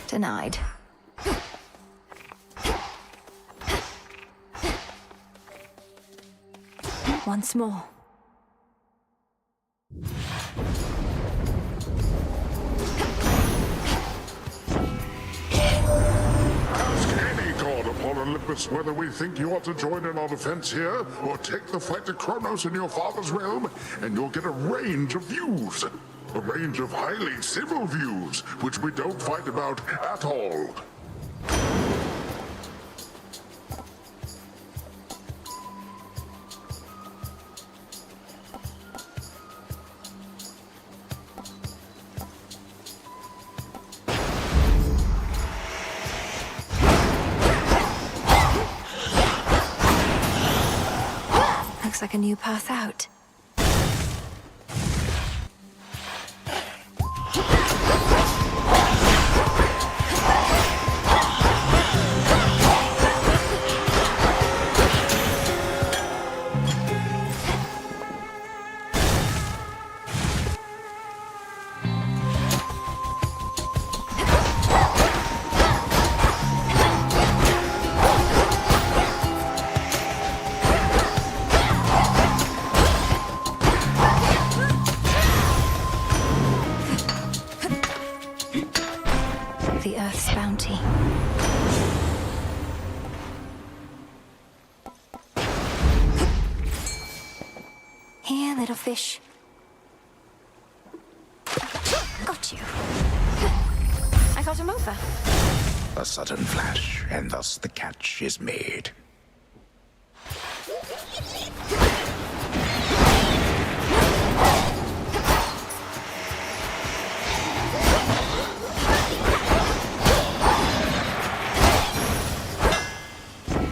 Denied. Once more. Upon Olympus, whether we think you ought to join in our defense here, or take the fight to Kronos in your father's realm, and you'll get a range of views. A range of highly civil views, which we don't fight about at all. Looks like a new path out. The Earth's bounty. Here, little fish. Got you. I got him over. A sudden flash, and thus the catch is made.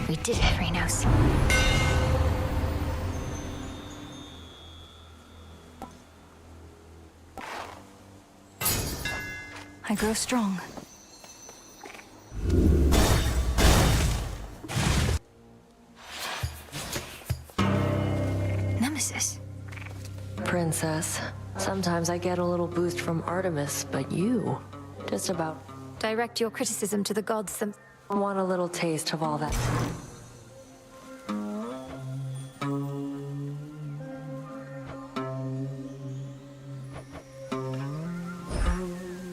We did it, Rhinos. I grow strong. Nemesis. Princess, sometimes I get a little boost from Artemis, but you, just about Direct your criticism to the gods want a little taste of all that.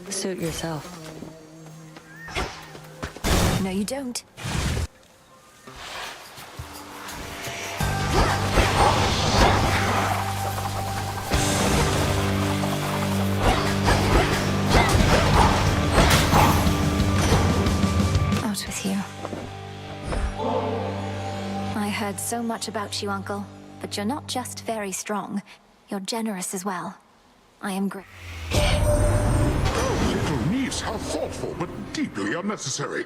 Suit yourself. No, you don't. Out with you. I heard so much about you, Uncle, but you're not just very strong. You're generous as well. I am grateful. Little niece, how thoughtful, but deeply unnecessary.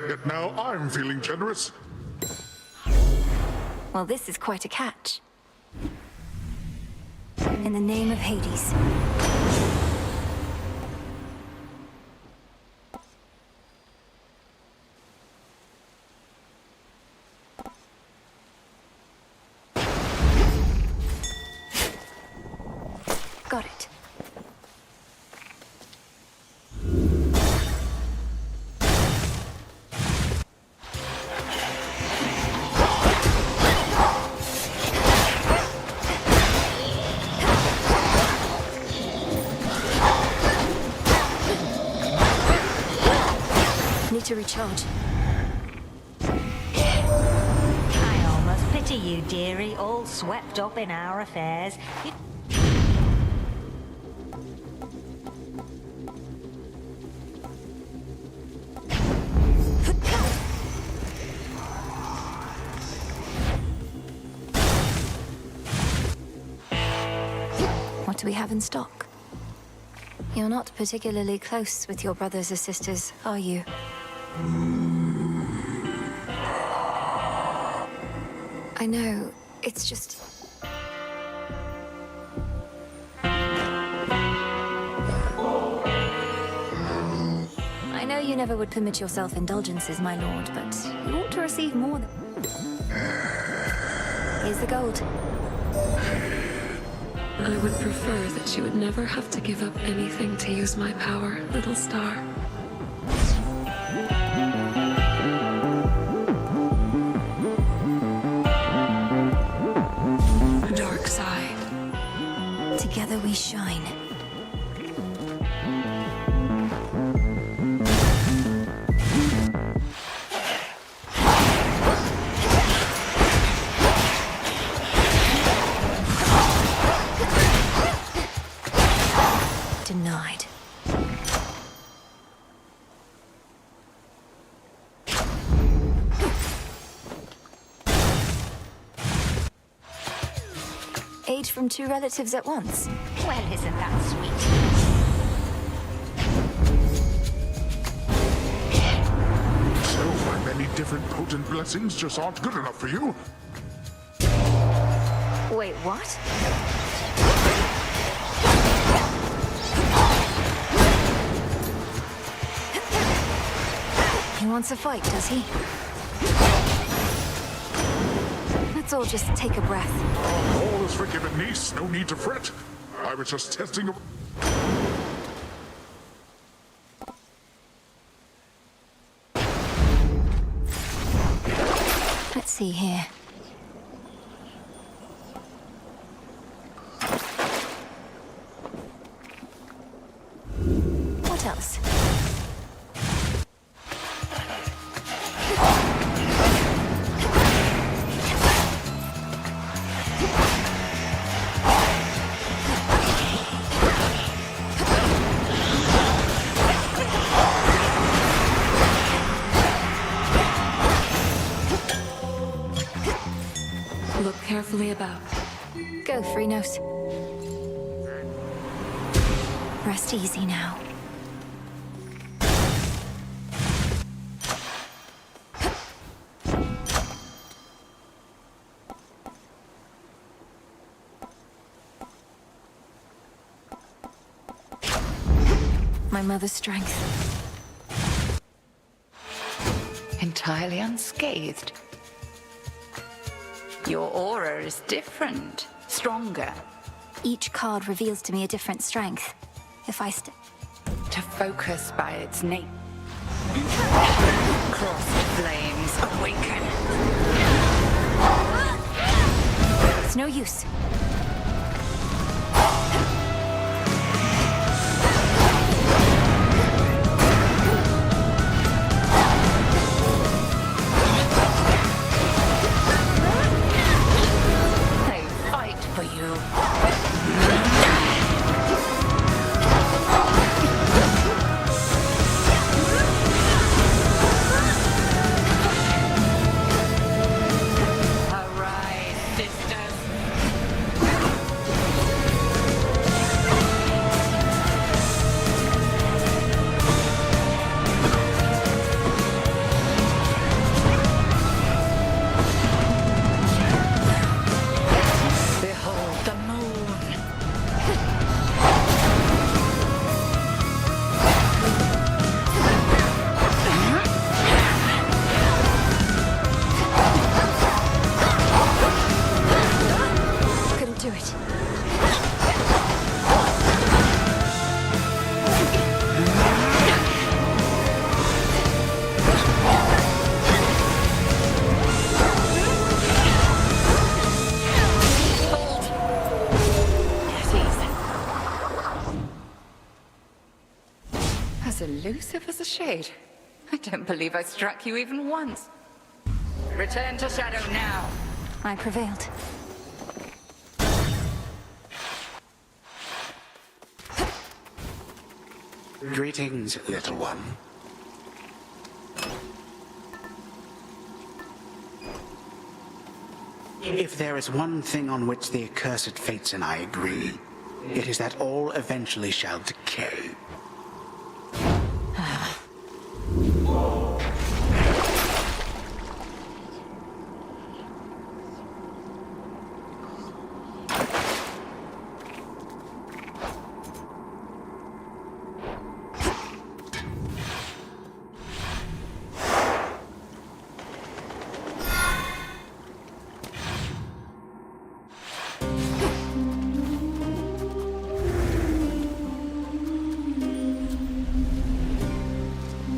Yet now I'm feeling generous. Well, this is quite a catch. In the name of Hades. Got it. Need to recharge. I almost pity you, dearie, all swept up in our affairs. What do we have in stock? You're not particularly close with your brothers or sisters, are you? I know, it's just... I know you never would permit yourself indulgences, my lord, but you ought to receive more than... Here's the gold. I would prefer that you would never have to give up anything to use my power, little star. message from two relatives at once. Well, isn't that sweet? So my many different potent blessings just aren't good enough for you? Wait, what? He wants a fight, does he? Let's all just take a breath. All is forgiven, niece. No need to fret. I was just testing a... Let's see here. What else? Look carefully about. Go, Freenos. Rest easy now. My mother's strength. Entirely unscathed. Your aura is different, stronger. Each card reveals to me a different strength. If I To focus by its nature. Crossed flames awaken. It's no use. They fight for you. Arise, sisters. Behold the moon. Couldn't do it. As elusive as a shade. I don't believe I struck you even once. Return to Shadow now. I prevailed. Greetings, little one. If there is one thing on which the accursed fates and I agree, it is that all eventually shall decay.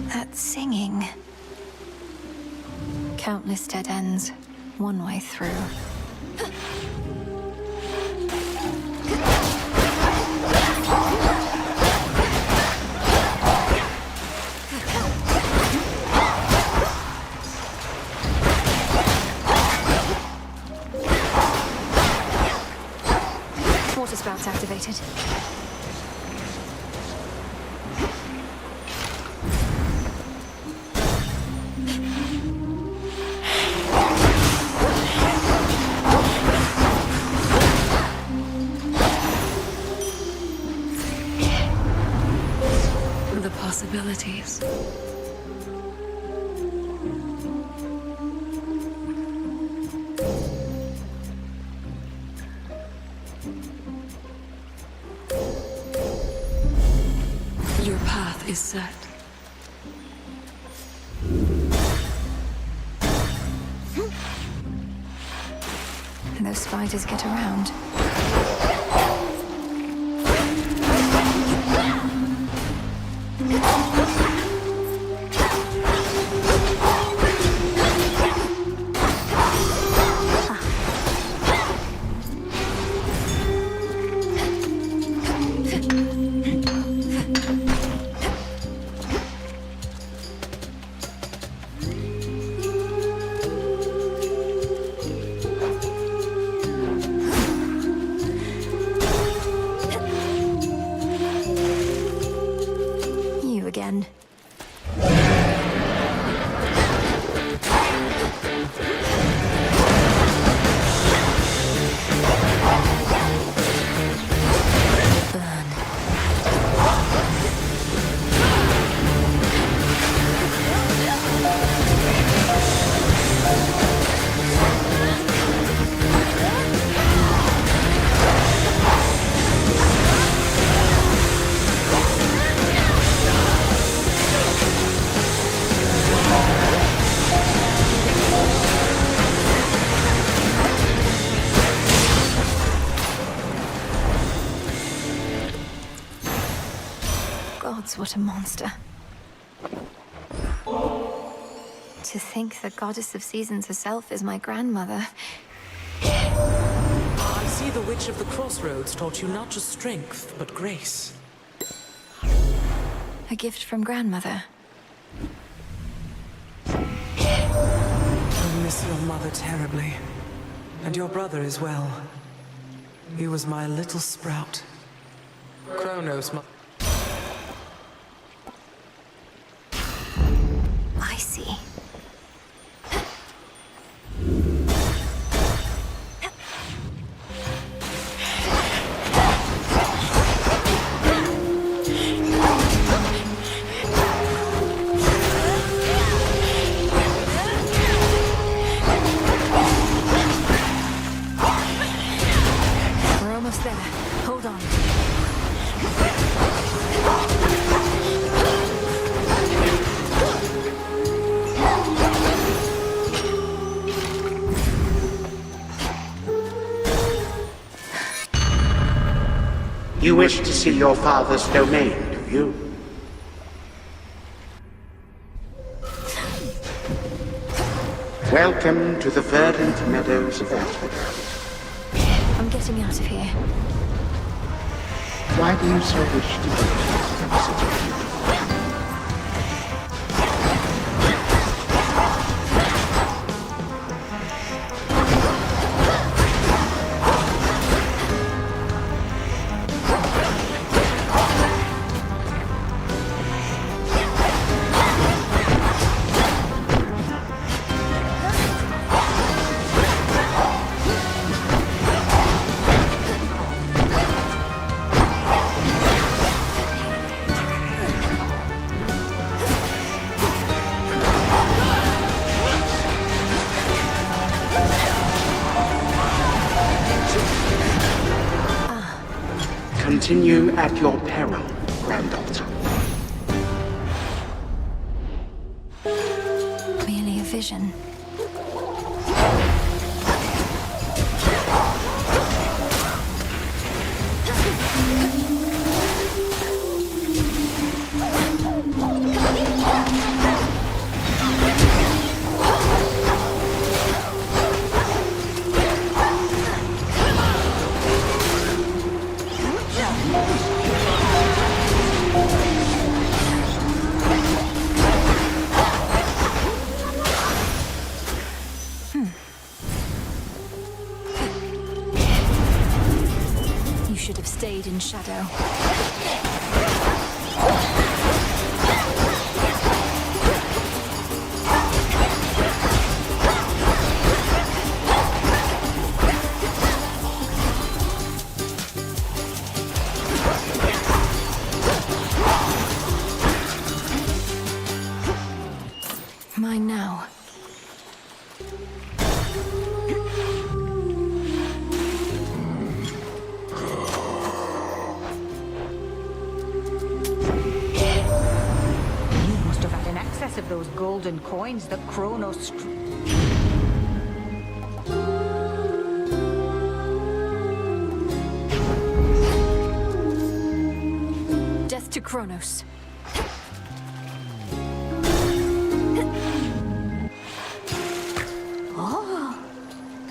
That singing. Countless dead ends. One way through. Water spouts activated. possibilities. Your path is set. And those spiders get around. You again. Gods, what a monster. To think the goddess of seasons herself is my grandmother. I see the Witch of the Crossroads taught you not just strength, but grace. A gift from grandmother. I miss your mother terribly. And your brother as well. He was my little sprout. Kronos I see. We're almost there. Hold on. You wish to see your father's domain, do you? Welcome to the verdant meadows of Asphodel. I'm getting out of here. Why do you so wish to go from the city? Continue at your peril, granddaughter. Merely a vision. You should have stayed in shadow. coins that Kronos... Death to Kronos.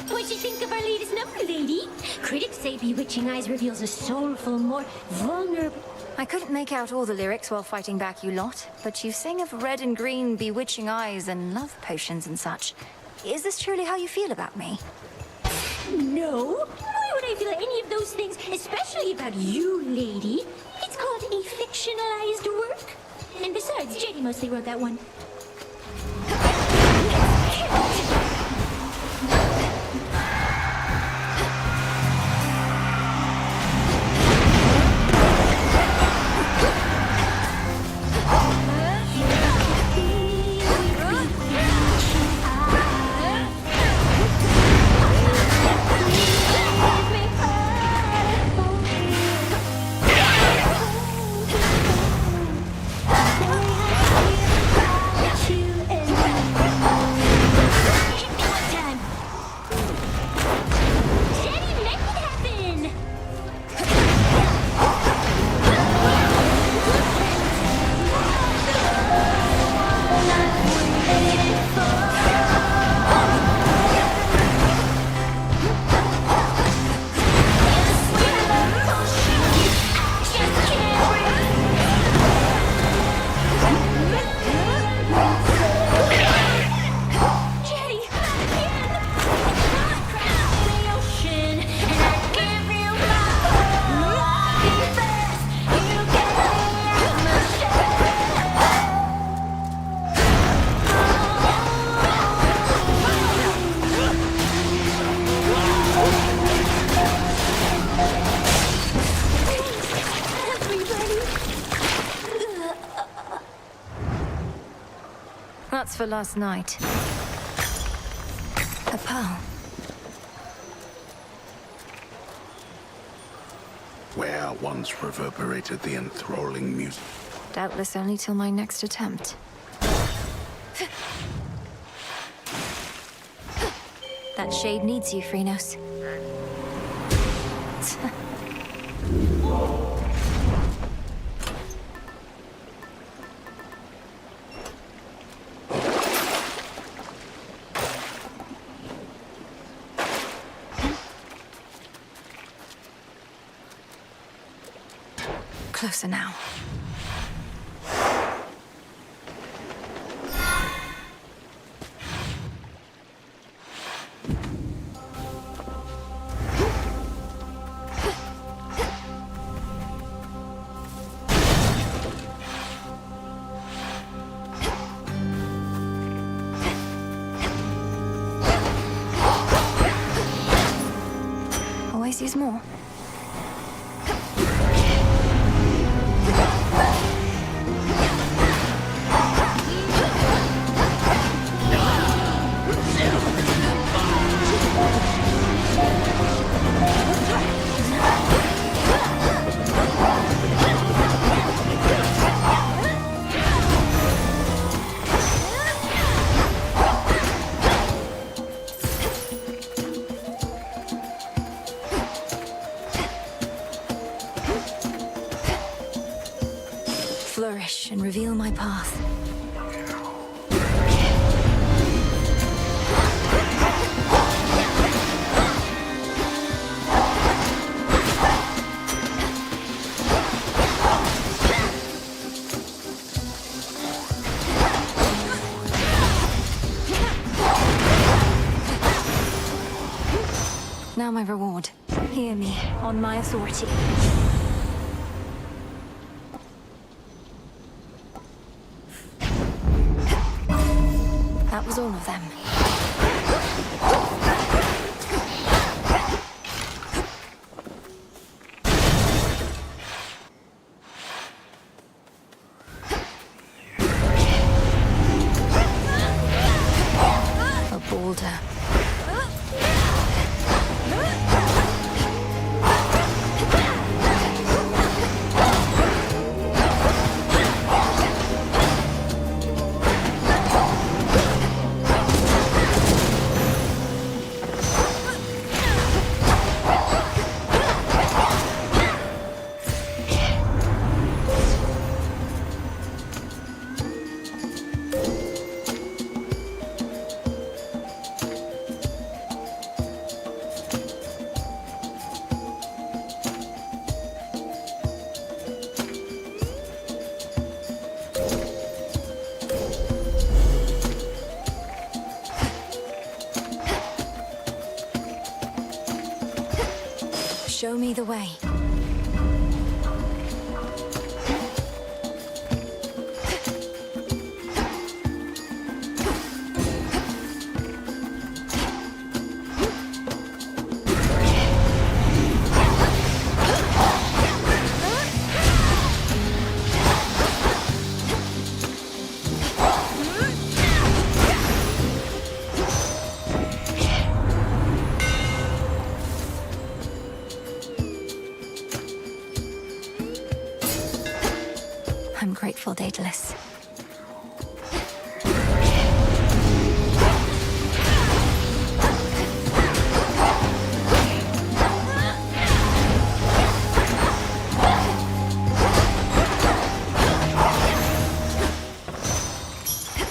What'd you think of our latest number, lady? Critics say Bewitching Eyes reveals a soulful, more vulnerable... I couldn't make out all the lyrics while fighting back you lot, but you sing of red and green bewitching eyes and love potions and such. Is this truly how you feel about me? No? Why would I feel any of those things, especially about you, lady? It's called a fictionalized work. And besides, Jenny mostly wrote that one. That's for last night. A pearl. Where once reverberated the enthralling music. Doubtless only till my next attempt. That shade needs you, Phrynos. Closer now. Always use more. Flourish and reveal my path. Now my reward. Hear me, on my authority. That was all of them. A boulder. Show me the way. I'm grateful, Daedalus.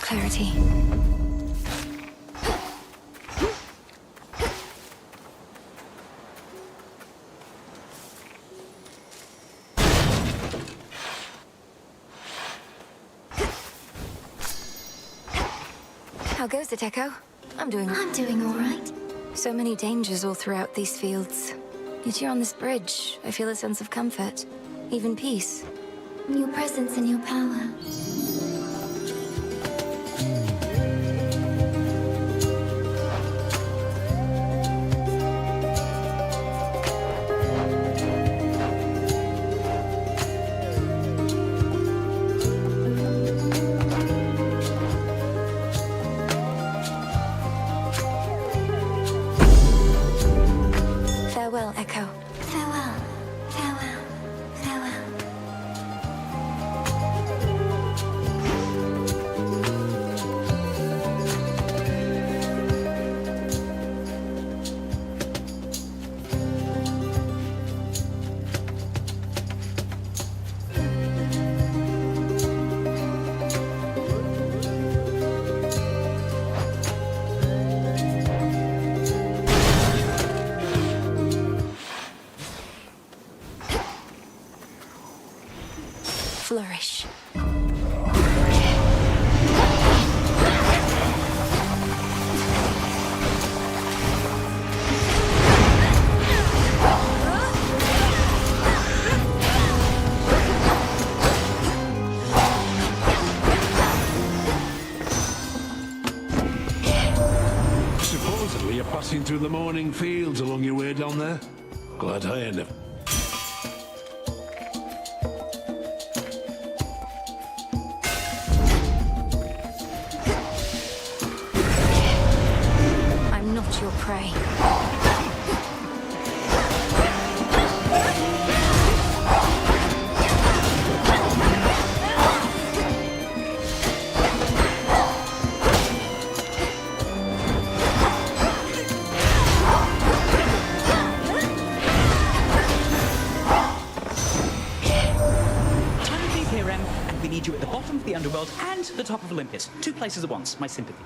Clarity. How goes it, Echo? I'm doing all right. So many dangers all throughout these fields. Yet you're on this bridge. I feel a sense of comfort. Even peace. Your presence and your power. Farewell, Echo. Farewell. Farewell. Farewell. Flourish. Supposedly you're passing through the morning fields along your way down there. Glad I end up. I'm not your prey. We need you at the bottom of the underworld and the top of Olympus. 2 places at once. My sympathy.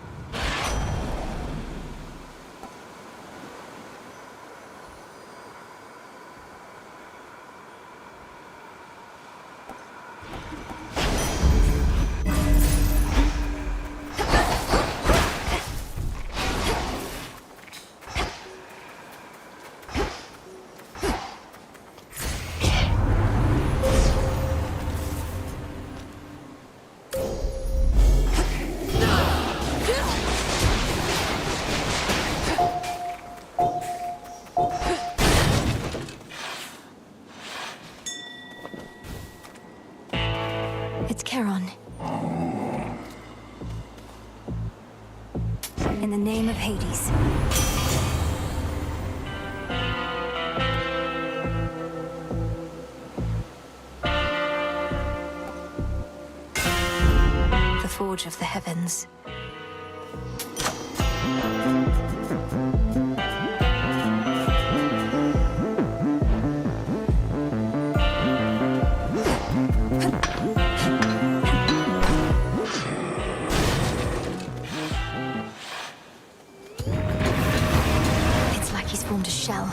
It's Charon. In the name of Hades. The Forge of the Heavens. It's like he's formed a shell.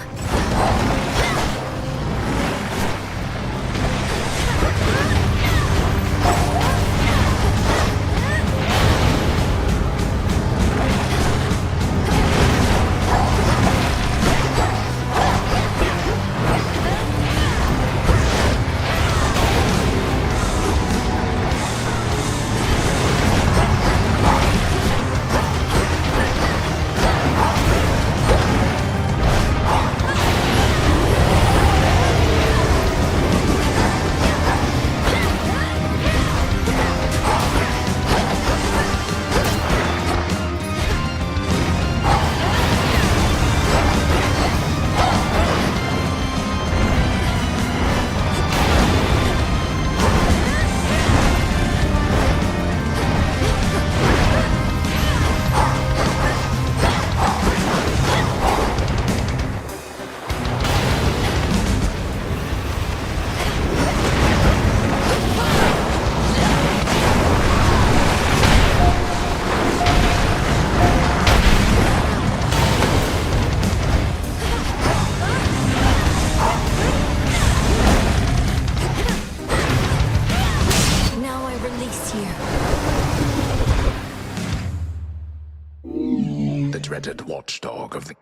the dreaded watchdog of the...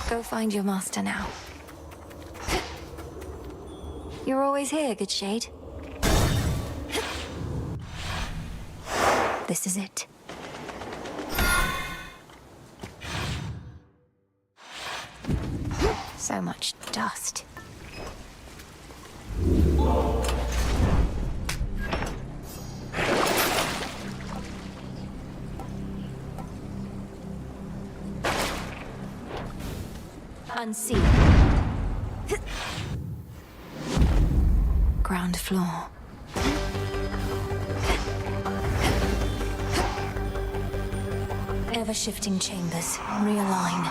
Go find your master now. You're always here, good shade. This is it. So much dust. Unseen. Ground floor. Ever-shifting chambers. Realign.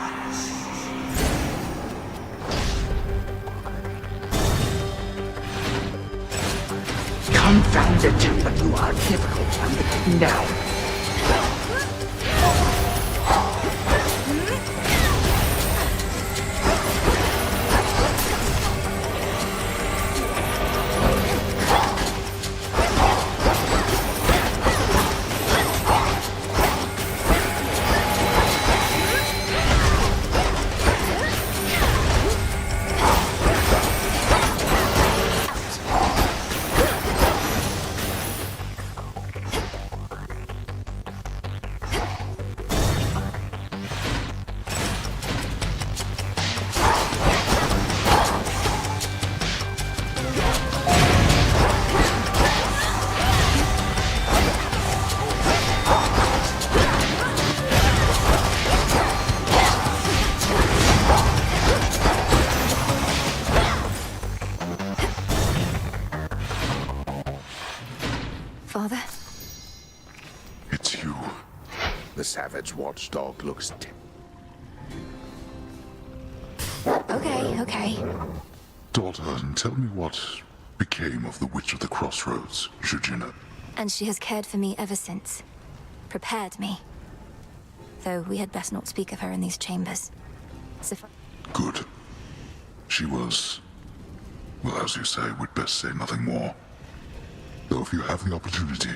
Confound it, but you are difficult to pin down. Father? It's you. The savage watchdog looks... Okay. Daughter, tell me what became of the Witch of the Crossroads, Shujina. And she has cared for me ever since. Prepared me. Though we had best not speak of her in these chambers. Good. She was... well, as you say, we'd best say nothing more. Though if you have the opportunity...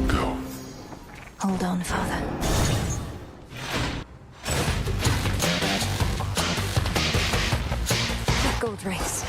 go. Hold on, Father. Gold race.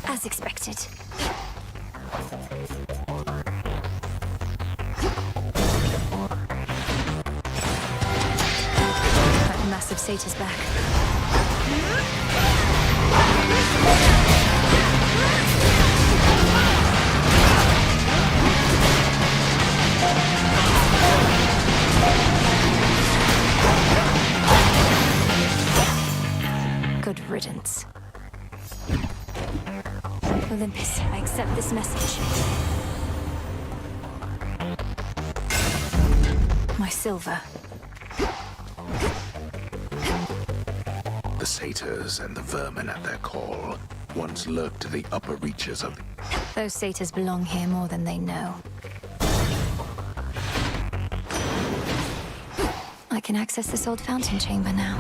As expected. That massive satyr's back. Good riddance. Olympus, I accept this message. My silver. The satyrs and the vermin at their call once lurked to the upper reaches of the... Those satyrs belong here more than they know. I can access this old fountain chamber now.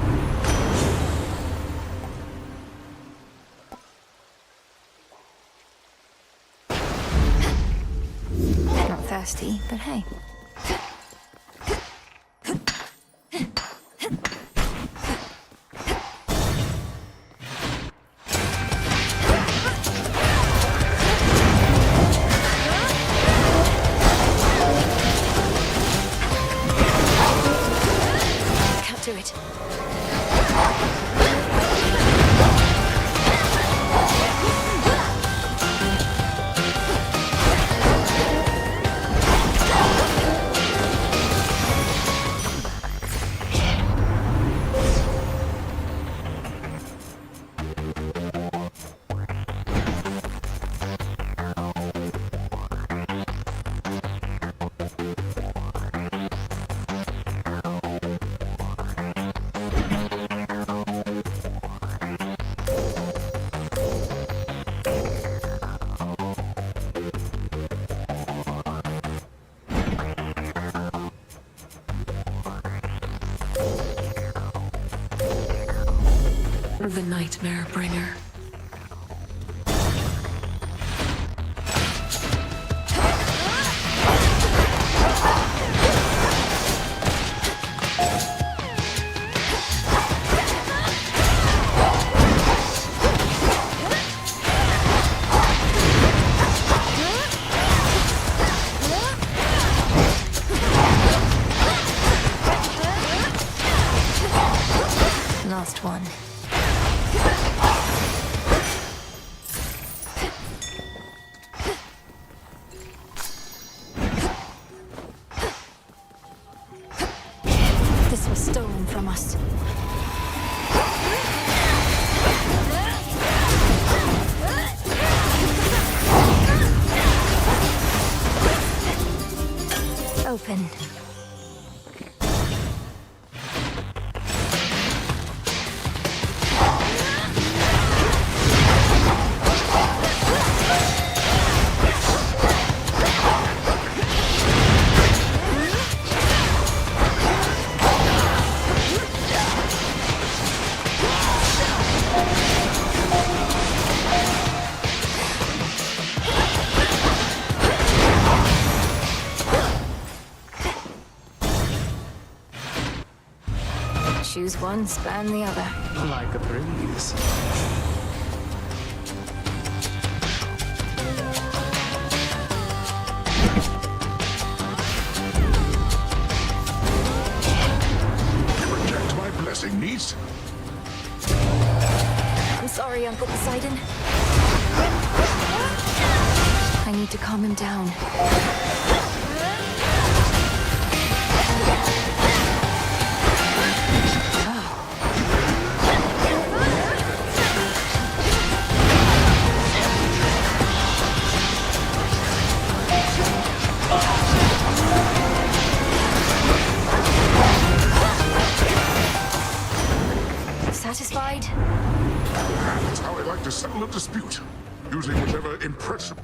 Not thirsty, but hey. Can't do it. The Nightmare Bringer. Last one. This was stolen from us. Open. Choose one, span the other. Like a breeze. You reject my blessing, niece? I'm sorry, Uncle Poseidon. I need to calm him down. Satisfied? That's how I like to settle a dispute, using whichever impression.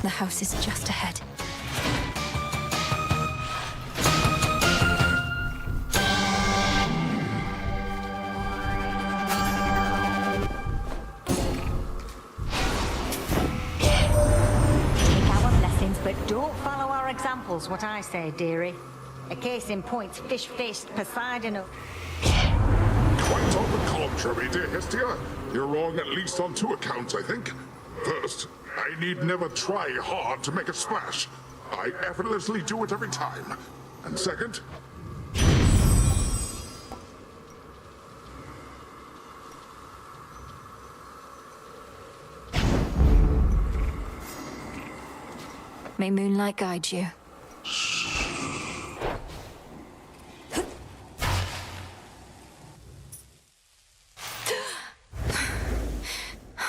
The house is just ahead. But don't follow our examples, what I say, dearie. A case in point, fish-faced Poseidon. Quite on the contrary, dear Hestia. You're wrong at least on two accounts, I think. First, I need never try hard to make a splash. I effortlessly do it every time. And second, May moonlight guide you.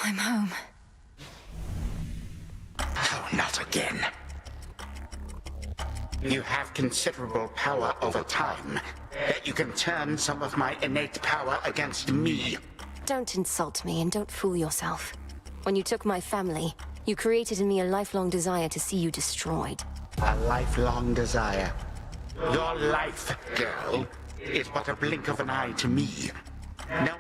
I'm home. Oh, not again. You have considerable power over time, that you can turn some of my innate power against me. Don't insult me and don't fool yourself. When you took my family, you created in me a lifelong desire to see you destroyed. A lifelong desire. Your life, girl, is but a blink of an eye to me. No.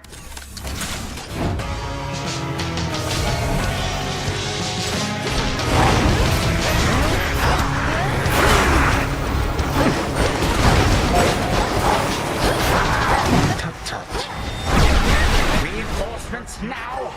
Tut tut. Reinforcements now!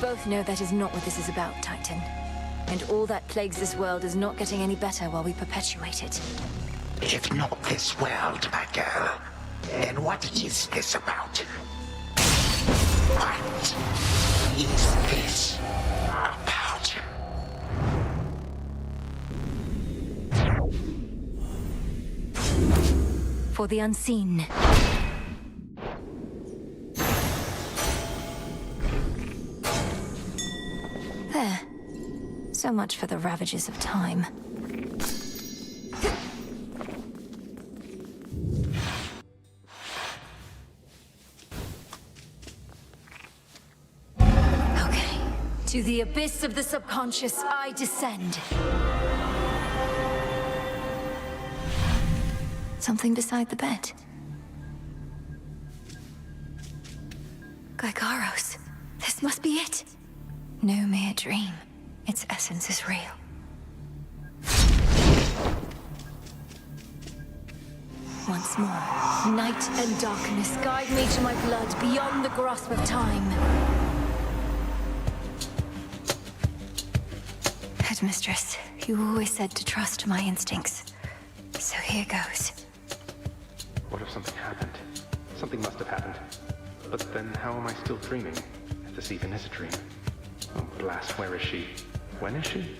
both know that is not what this is about, Titan. And all that plagues this world is not getting any better while we perpetuate it. If not this world, my girl, then what is this about? What is this about? For the unseen. There. So much for the ravages of time. Okay. To the abyss of the subconscious, I descend. Something beside the bed. Gygaros. This must be it. No mere dream. Its essence is real. Once more, night and darkness guide me to my blood beyond the grasp of time. Headmistress, you always said to trust my instincts. So here goes. What if something happened? Something must have happened. But then how am I still dreaming? If this even is a dream. Oh, blast, where is she? When is she?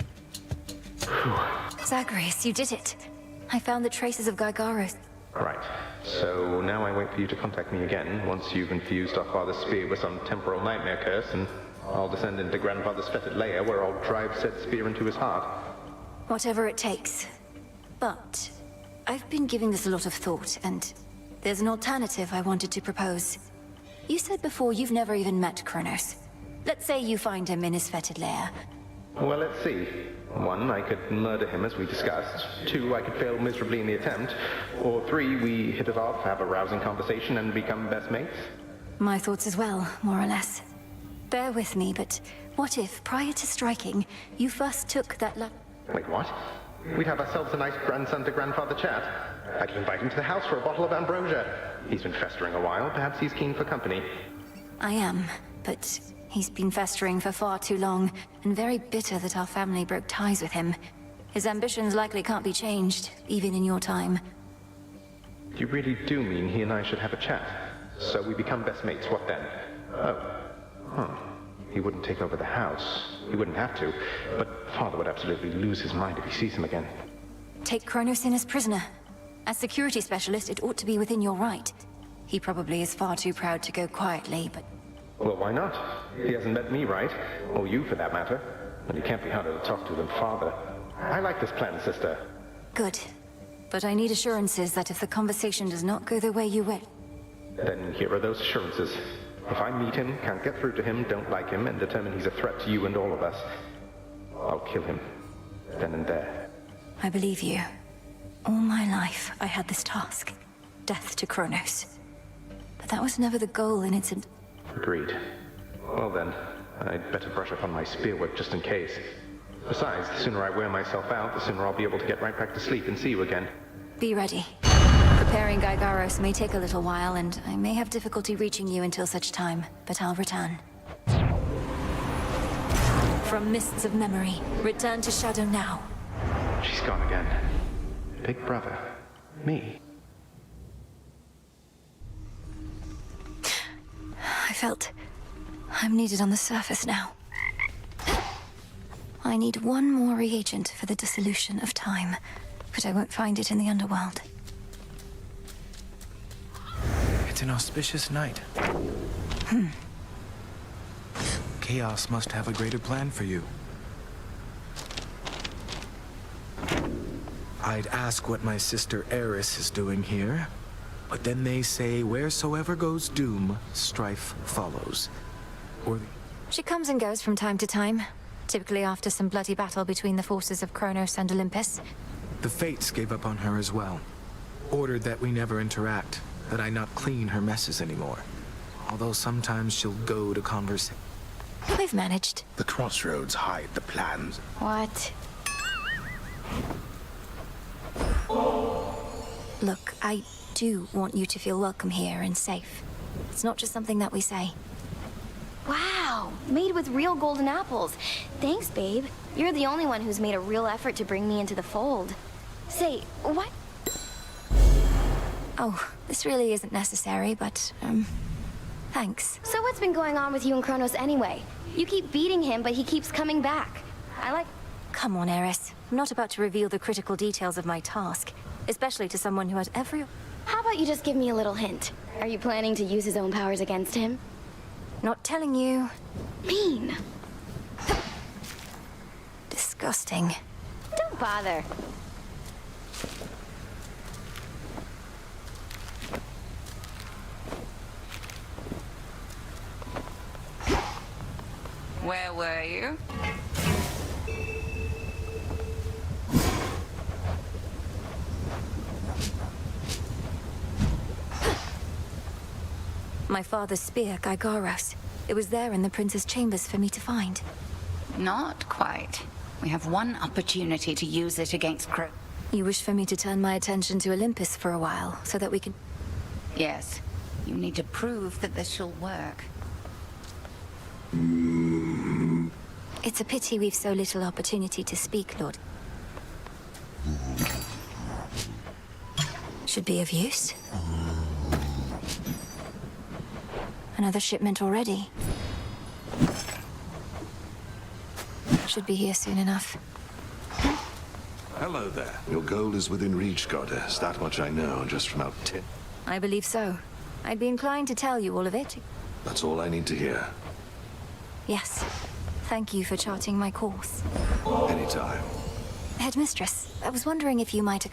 Zagreus, you did it. I found the traces of Gygaros. Right. So now I wait for you to contact me again, once you've infused our father's spear with some temporal nightmare curse, and I'll descend into grandfather's fetid lair where I'll drive said spear into his heart. Whatever it takes. But I've been giving this a lot of thought, and there's an alternative I wanted to propose. You said before you've never even met Kronos. Let's say you find him in his fetid lair. Well, let's see. 1, I could murder him as we discussed. 2, I could fail miserably in the attempt. Or 3, we hit it off, have a rousing conversation, and become best mates. My thoughts as well, more or less. Bear with me, but what if, prior to striking, you first took that Wait, what? We'd have ourselves a nice grandson-to-grandfather chat. I could invite him to the house for a bottle of ambrosia. He's been festering a while. Perhaps he's keen for company. I am, but he's been festering for far too long, and very bitter that our family broke ties with him. His ambitions likely can't be changed, even in your time. You really do mean he and I should have a chat? So we become best mates, what then? Oh. Huh. He wouldn't take over the house. He wouldn't have to. But Father would absolutely lose his mind if he sees him again. Take Kronos in as prisoner. As security specialist, it ought to be within your right. He probably is far too proud to go quietly, but... Well, why not? He hasn't met me, right? Or you, for that matter. And he can't be harder to talk to than Father. I like this plan, sister. Good. But I need assurances that if the conversation does not go the way you wish... Then here are those assurances. If I meet him, can't get through to him, don't like him, and determine he's a threat to you and all of us, I'll kill him. Then and there. I believe you. All my life, I had this task. Death to Kronos. But that was never the goal in its... Agreed. Well then, I'd better brush up on my spear work just in case. Besides, the sooner I wear myself out, the sooner I'll be able to get right back to sleep and see you again. Be ready. Preparing Gygaros may take a little while, and I may have difficulty reaching you until such time, but I'll return. From mists of memory, return to Shadow now. She's gone again. Big brother. Me. I felt I'm needed on the surface now. I need one more reagent for the dissolution of time, but I won't find it in the underworld. It's an auspicious night. Chaos must have a greater plan for you. I'd ask what my sister Eris is doing here, but then they say wheresoever goes doom, strife follows. Or She comes and goes from time to time, typically after some bloody battle between the forces of Kronos and Olympus. the Fates gave up on her as well. Ordered that we never interact, that I not clean her messes anymore. Although sometimes she'll go to converse. We've managed. The crossroads hide the plans. What? Look, I do want you to feel welcome here and safe. It's not just something that we say. Wow, made with real golden apples. Thanks, babe. You're the only one who's made a real effort to bring me into the fold. Say, what? Oh, this really isn't necessary, but, thanks. So what's been going on with you and Kronos anyway? You keep beating him, but he keeps coming back. Come on, Eris. I'm not about to reveal the critical details of my task, especially to someone who has every... How about you just give me a little hint? Are you planning to use his own powers against him? Not telling you. Mean. Disgusting. Don't bother. Where were you? My father's spear, Gygaros. It was there in the prince's chambers for me to find. Not quite. We have one opportunity to use it against Crow. You wish for me to turn my attention to Olympus for a while, so that we can... Yes. You need to prove that this shall work. It's a pity we've so little opportunity to speak, Lord. Should be of use. Another shipment already. Should be here soon enough. Hello there. Your goal is within reach, Goddess. That much I know, just from out tin. I believe so. I'd be inclined to tell you all of it. That's all I need to hear. Yes. Thank you for charting my course. Anytime. Headmistress, I was wondering if you might...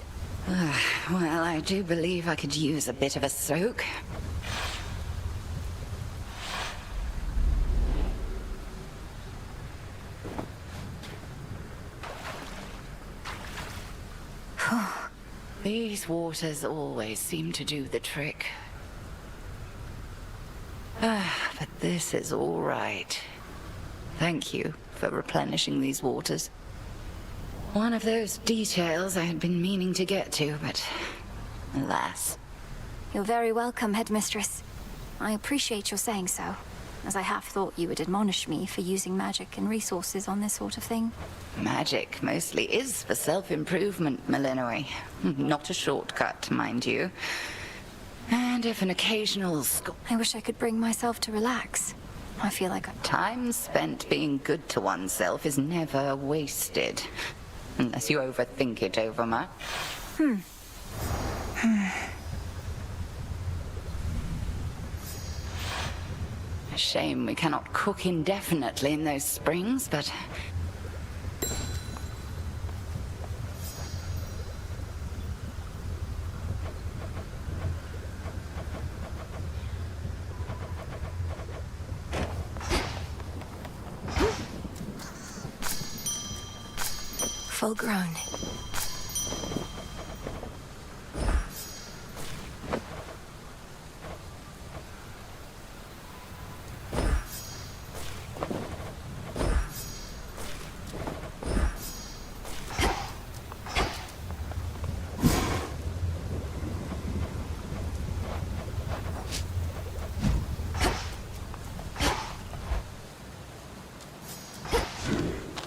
Well, I do believe I could use a bit of a soak. These waters always seem to do the trick. But this is all right. Thank you for replenishing these waters. One of those details I had been meaning to get to, but alas. You're very welcome, Headmistress. I appreciate your saying so, as I half thought you would admonish me for using magic and resources on this sort of thing. Magic mostly is for self-improvement, Malinois. Not a shortcut, mind you. And if an occasional I wish I could bring myself to relax. I feel like time spent being good to oneself is never wasted. Unless you overthink it over much. A shame we cannot cook indefinitely in those springs, but... full grown.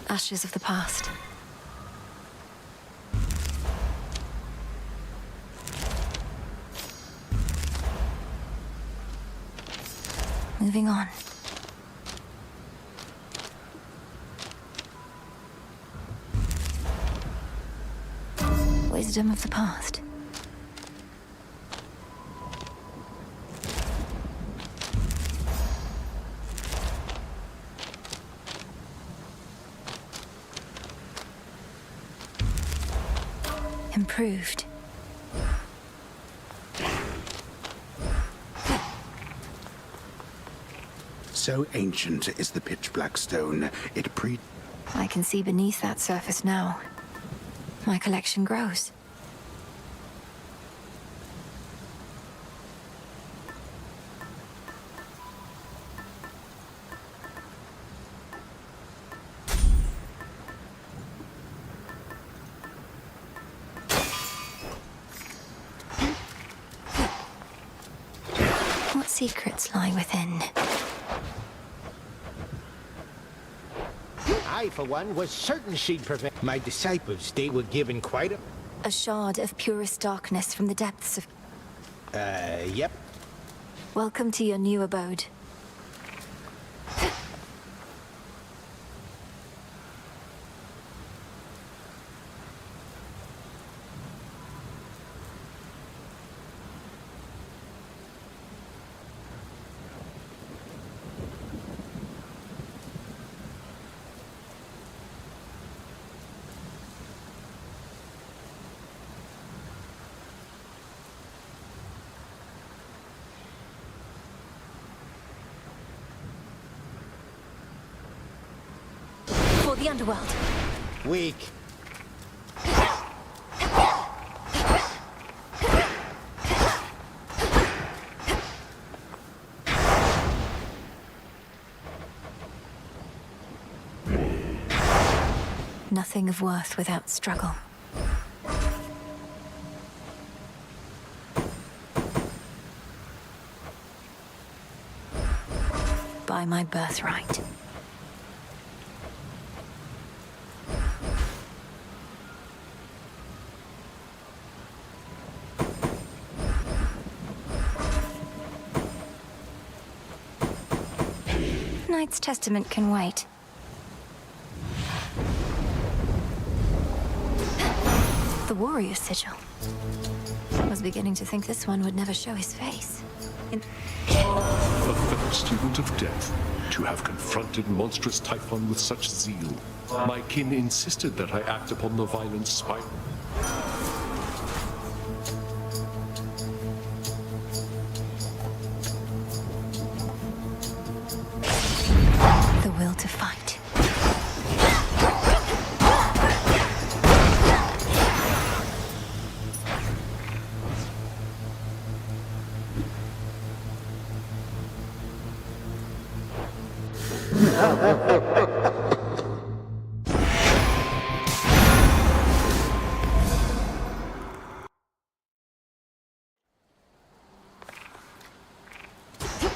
Ashes of the past. Moving on. Wisdom of the past. Improved. So ancient is the pitch black stone, I can see beneath that surface now. My collection grows. What secrets lie within? I, for one, was certain she'd prevent. My disciples, they were given quite a... A shard of purest darkness from the depths of... Yep. Welcome to your new abode. For the underworld. Weak. Nothing of worth without struggle. By my birthright. Knight's Testament can wait. The Warrior's Sigil. I was beginning to think this one would never show his face. A fellow student of death, to have confronted monstrous Typhon with such zeal. My kin insisted that I act upon the violent spiral. The will to fight.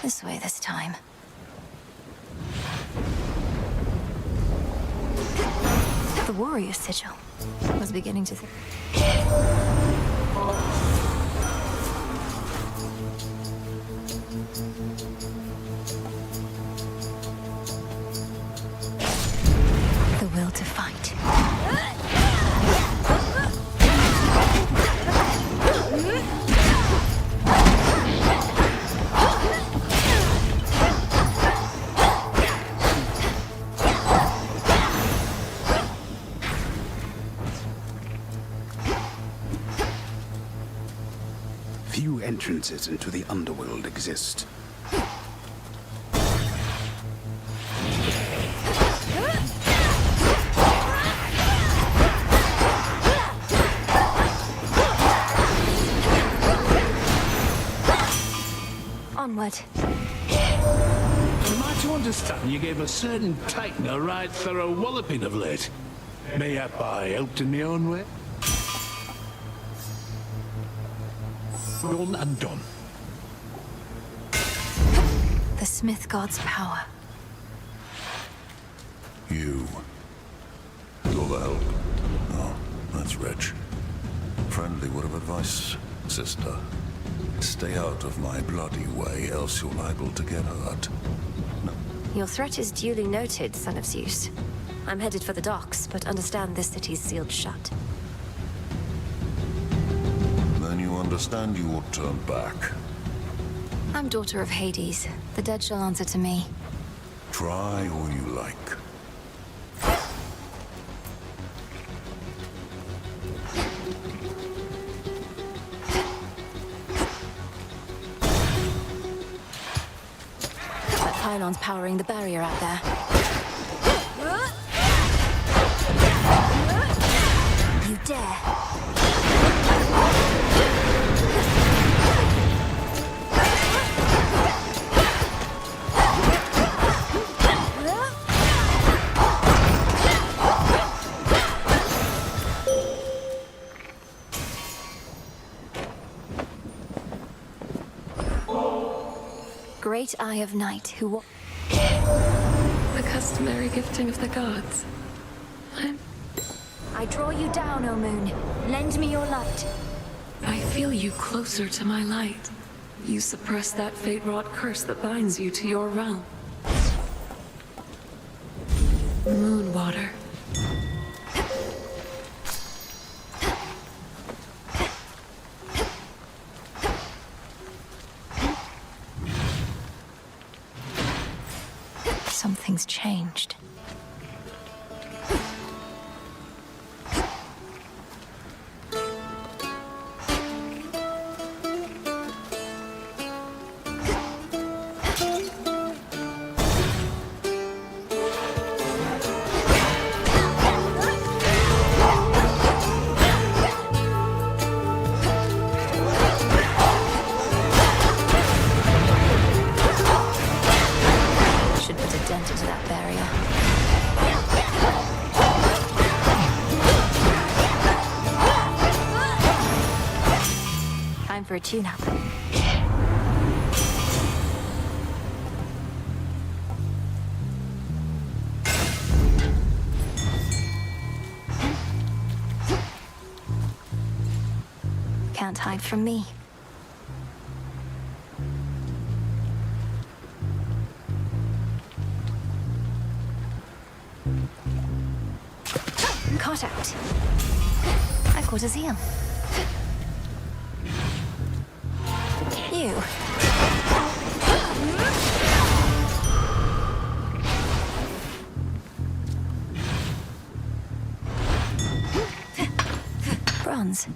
This way this time. The Warrior's Sigil. I was beginning to think. The will to fight. Few entrances into the underworld exist. Onward. Am I to understand you gave a certain titan a right thorough walloping of late? Mayhap I helped in my own way? Done and done. The Smith God's power. You. All the help. Oh, that's rich. Friendly word of advice, sister. Stay out of my bloody way, else you're liable to get hurt. No. Your threat is duly noted, son of Zeus. I'm headed for the docks, but understand this city's sealed shut. Then you understand you ought to turn back. I'm daughter of Hades. The dead shall answer to me. Try all you like. That pylon's powering the barrier out there. You dare! Great Eye of Night, who... The customary gifting of the gods. I draw you down, O moon. Lend me your light. I feel you closer to my light. You suppress that fate-wrought curse that binds you to your realm. Moon water. Something's changed. Should put a dent into that barrier. Time for a tune-up. Can't hide from me. Caught out. I caught a seal. You. Bronze.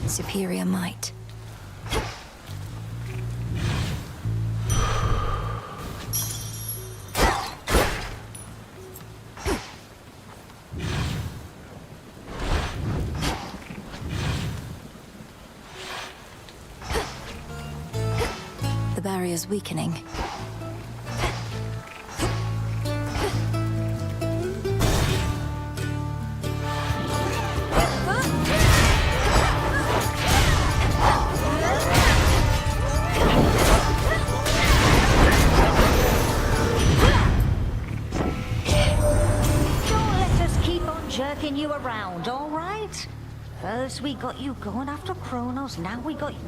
Superior might. The barrier's weakening. Jerking you around, all right? First we got you going after Kronos, now we got you...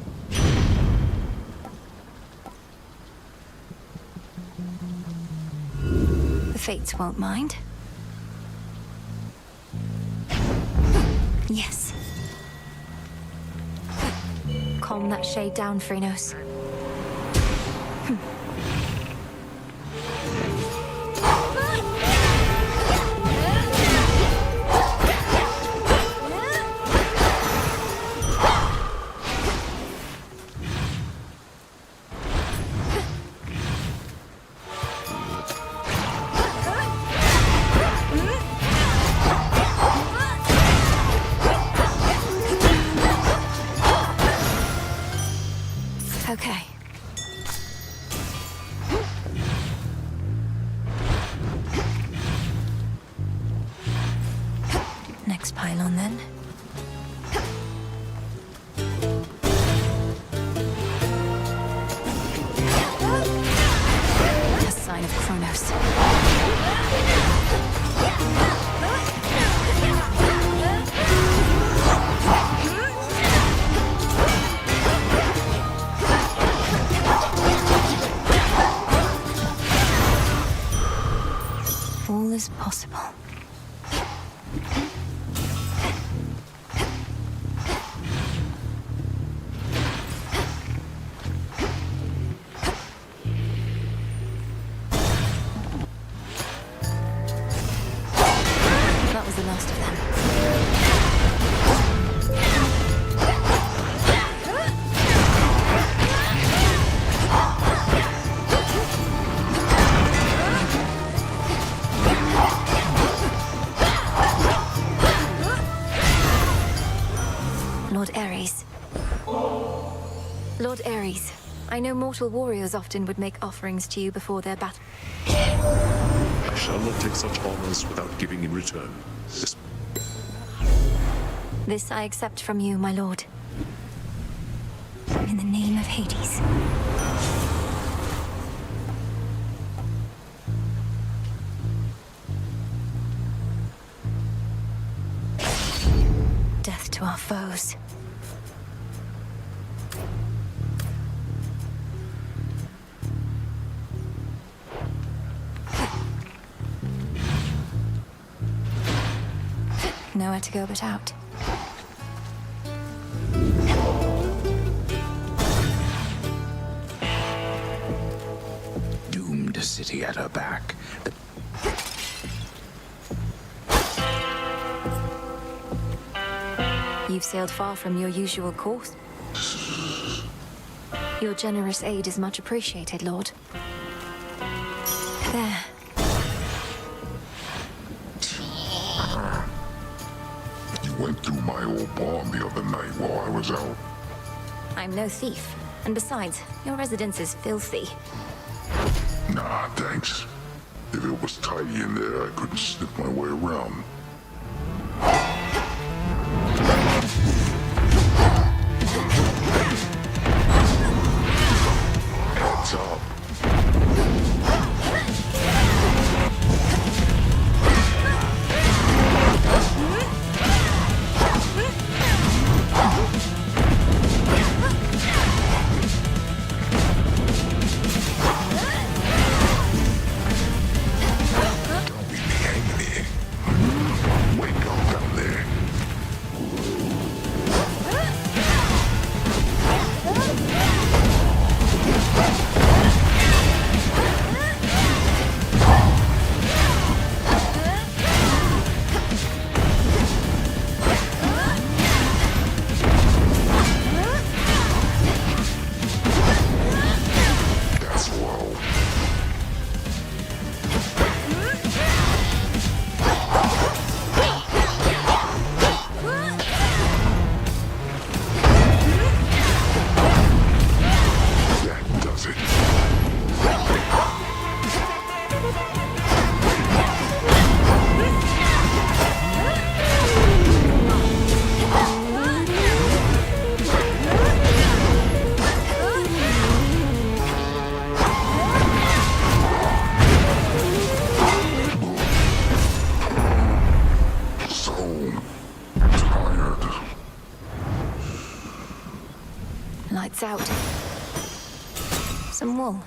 The Fates won't mind. Yes. Calm that shade down, Phrenos. Okay. Next pylon, then. A sign of Kronos. All is possible. Lord Ares. Lord Ares, I know mortal warriors often would make offerings to you before their battle. I shall not take such honors without giving in return. This I accept from you, my lord. In the name of Hades. Death to our foes. Nowhere to go but out. Doomed city at her back. You've sailed far from your usual course. Your generous aid is much appreciated, Lord. There. You went through my old barn the other night while I was out. I'm no thief. And besides, your residence is filthy. Nah, thanks. If it was tidy in there, I couldn't slip my way around. Heads up. Lights out. Some wool.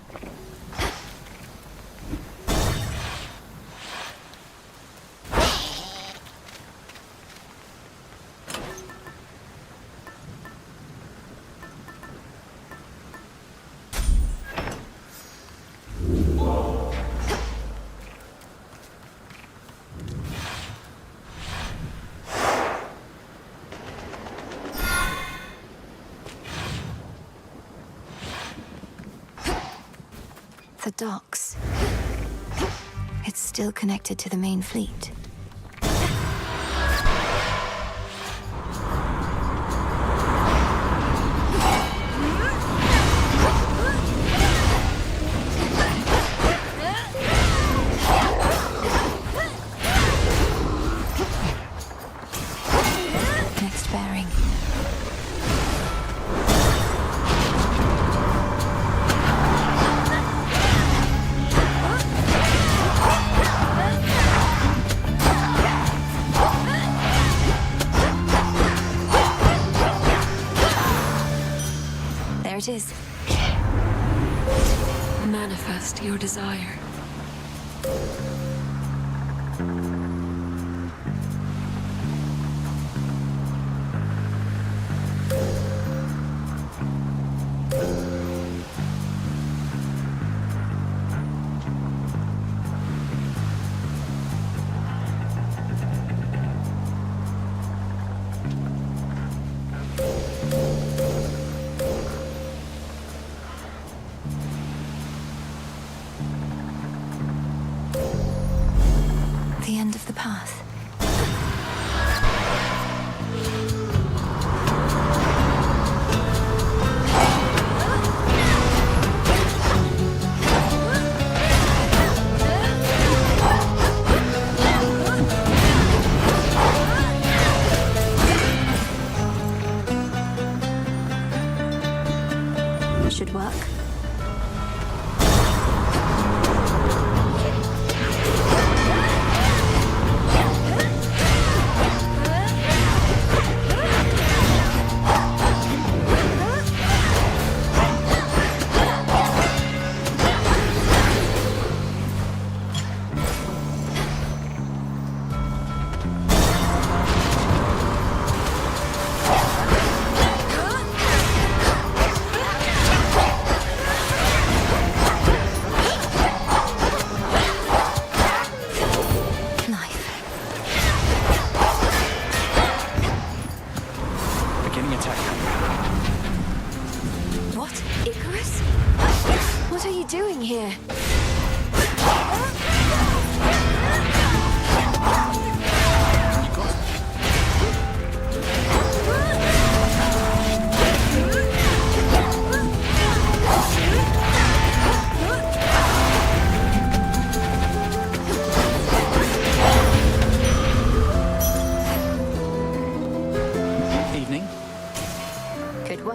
The docks. It's still connected to the main fleet. Next bearing. It is. Manifest your desire. The end of the path. should work.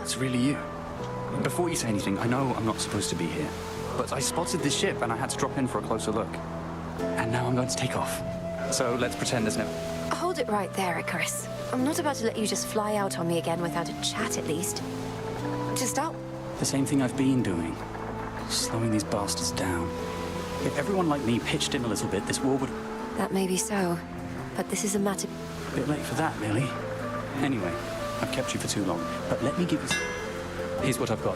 It's really you. Before you say anything, I know I'm not supposed to be here, but I spotted this ship and I had to drop in for a closer look. And now I'm going to take off. So let's pretend there's no... Hold it right there, Icarus. I'm not about to let you just fly out on me again without a chat at least. To start... The same thing I've been doing. Slowing these bastards down. If everyone like me pitched in a little bit, this war would... That may be so, but this is a matter... Bit late for that, really. Anyway, I've kept you for too long, but let me give you... Here's what I've got.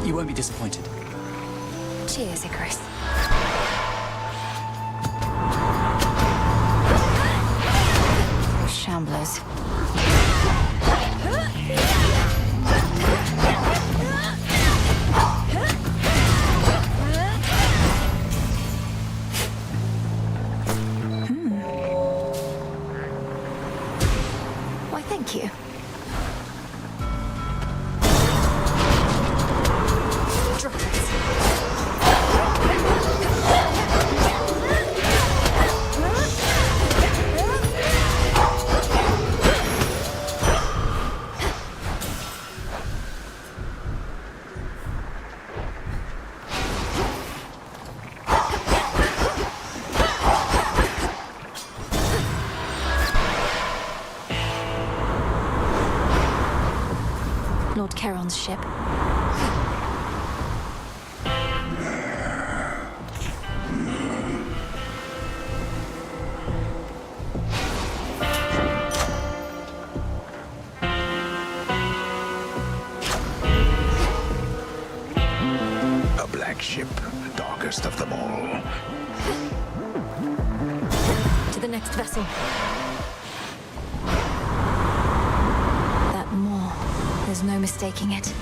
You won't be disappointed. Cheers, Icarus. Shamblers. Why, thank you. Drop it. Lord Charon's ship. A black ship, darkest of them all. To the next vessel. That maw. There's no mistaking it.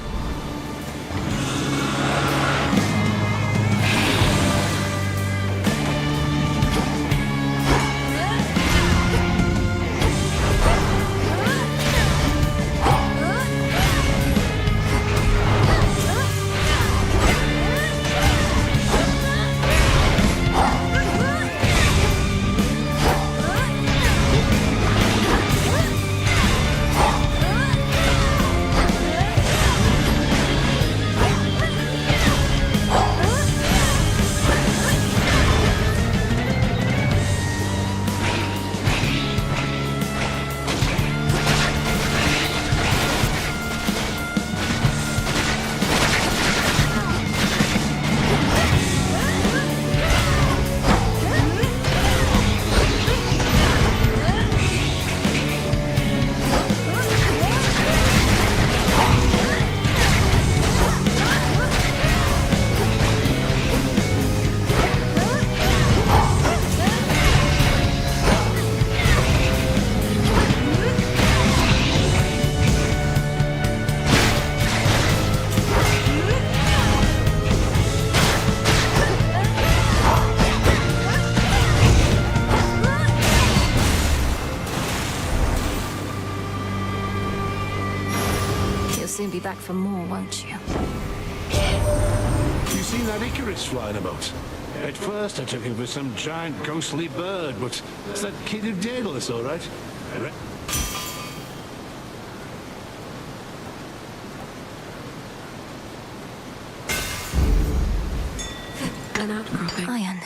be back for more, won't you? You seen that Icarus flying about? At first I took him for some giant ghostly bird, but it's that kid of Daedalus, all right? An outcropping. Iron.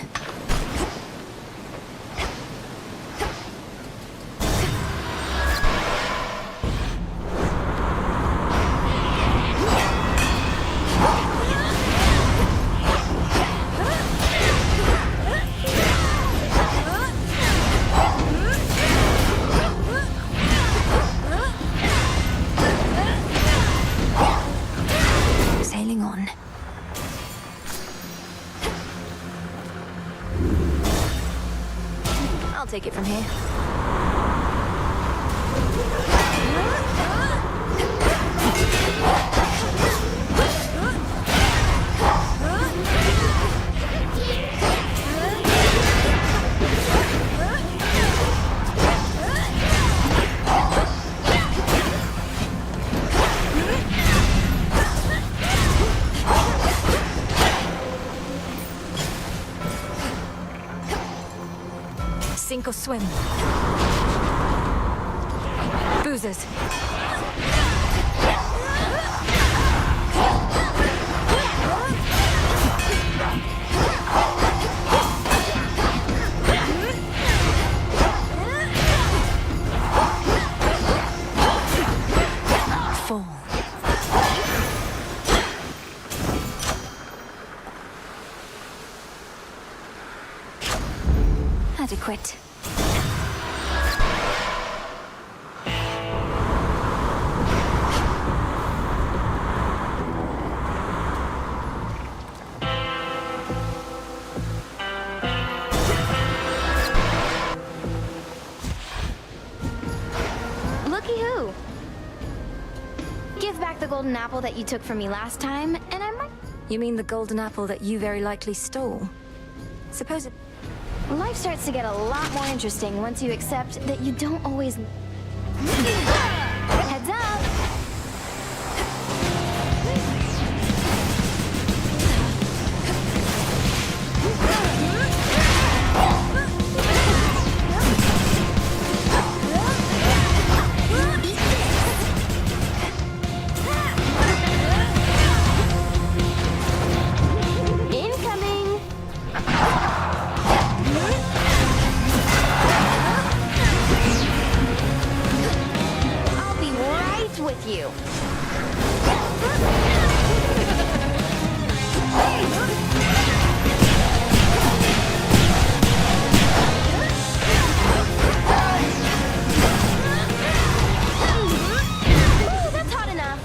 Sailing on. I'll take it from here. Sink or swim. Boozers. Fall. Adequate. Looky who. Give back the golden apple that you took from me last time, and I might... You mean the golden apple that you very likely stole? Suppose it... Life starts to get a lot more interesting once you accept that you don't always... Heads up! Incoming! I'll be right with you. Ooh, that's hot enough.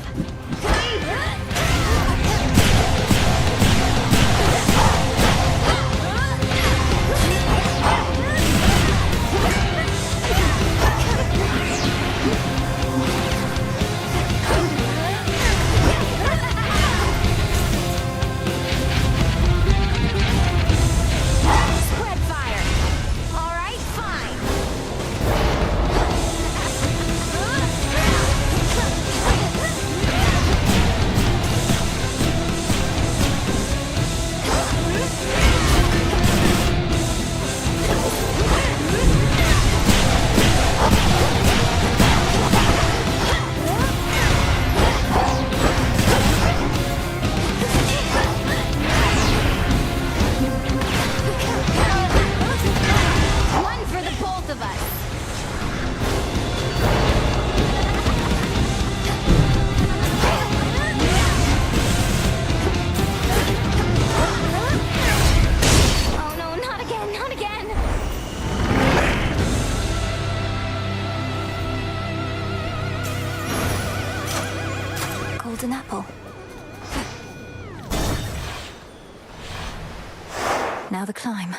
Spread fire. All right, fine. One for the both of us. Oh no, not again, not again. Golden apple. Now the climb.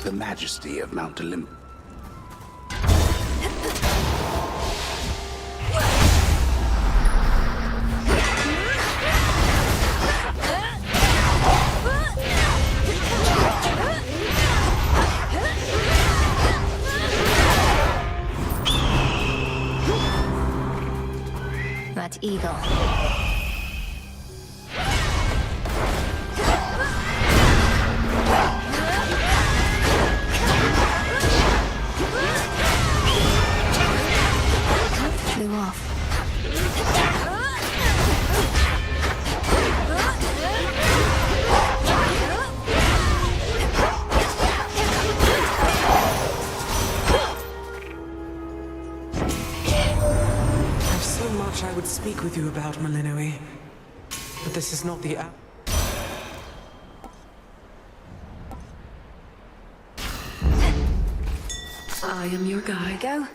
the majesty of Mount Olympus. That eagle. Flew off. I've so much I would speak with you about, Malinoi. But this is not the hour. I am your guide. Go.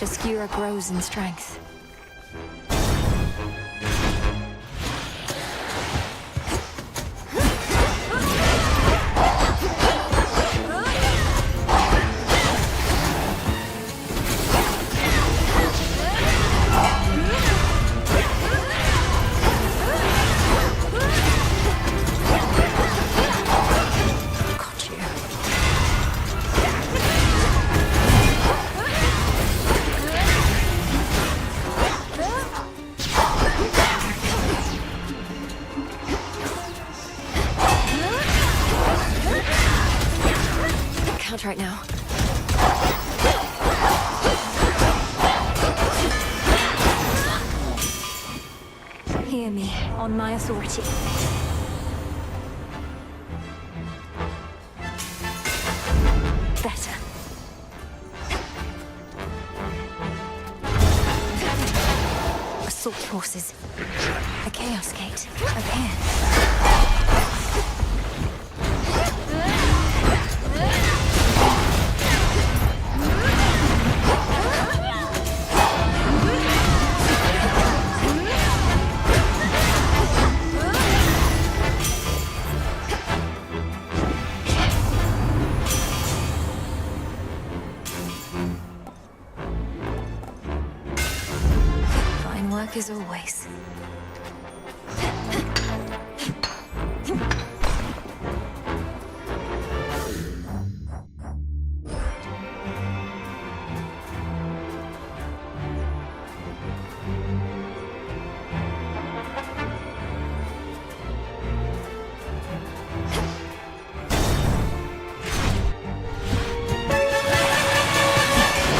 Skira grows in strength. Right now. Hear me, on my authority. Better. Assault forces. A Chaos Gate. Appear. As always.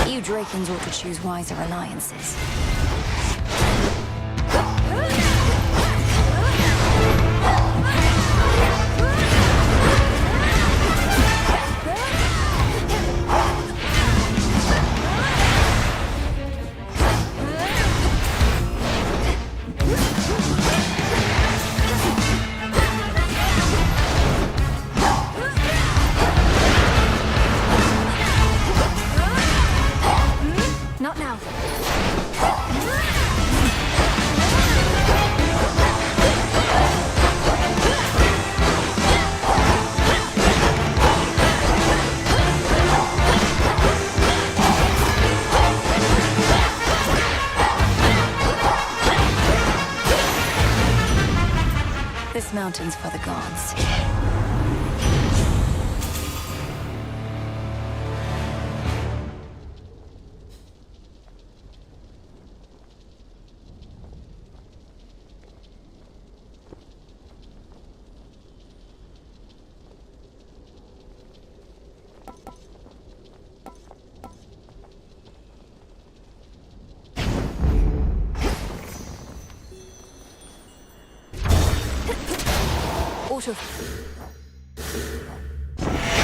You Drakens ought to choose wiser alliances. Not now. This mountain's for the gods. of